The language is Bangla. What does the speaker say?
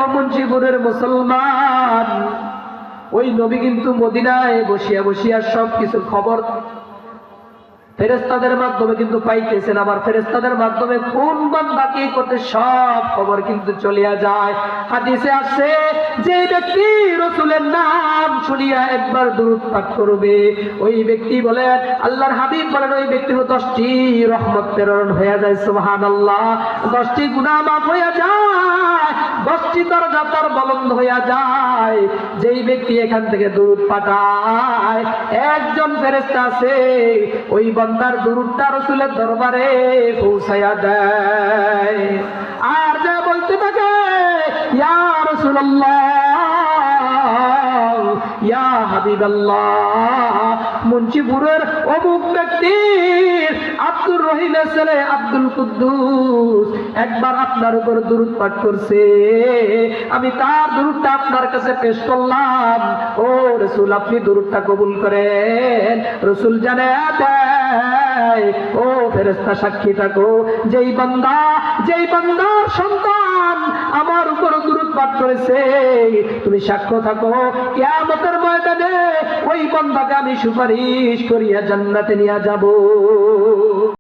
ও মুন্সিপুরের মুসলমান, ওই নবী কিন্তু মদিনায় বসিয়া বসিয়া সব কিছু খবর ফেরেশতাদের মাধ্যমে কিন্তু পাইতেছেন। আবার ফেরেশতাদের মাধ্যমে কোন বান্দা কি করতে সব খবর কিন্তু চলিয়া যায়। হাদিসে আছে, যে ব্যক্তি রাসূলের নাম শুনিয়া একবার দুরূদ পাঠ করবে, ওই ব্যক্তি বলেন, আল্লাহর হাবিব বলেন, ওই ব্যক্তির 10টি রহমত প্রেরণ হয়ে যায়। সুবহানাল্লাহ। 10টি গুনাহ মাফ হয়ে যায়, 10টি দরজা তার বুলন্দ হয়ে যায়। যেই ব্যক্তি এখান থেকে দুরূদ পাঠায়, একজন ফেরেশতা আছে, ওই বান্দার দুরূদটা রাসূলের দরবারে পৌঁছায়া দেয়। আর যা বলতে থাকে, ইয়া রাসূলুল্লাহ, ইয়া হাবিবাল্লাহ, মুন্সিপুরের অমুক ব্যক্তির আব্দুর রহিমের ছেলে আব্দুল কুদ্দুস একবার আপনার উপর দুরূদ পাঠ করছে, আমি তার দুরূদটা আপনার কাছে পেশ করলাম। ও রাসূল, আপনি দুরূদটা কবুল করেন। রাসূল জানায় দেয়, ও ফেরেশতা সাক্ষী থাকো, যেই বান্দার সন্তান আমার উপর দুরূদ পাঠ করেছে, তুমি সাক্ষ্য থাকো, কিয়ামতের ময়দানে ওই বান্দাকে আমি সুপারিশ করিয়া জান্নাতে নিয়ে যাব।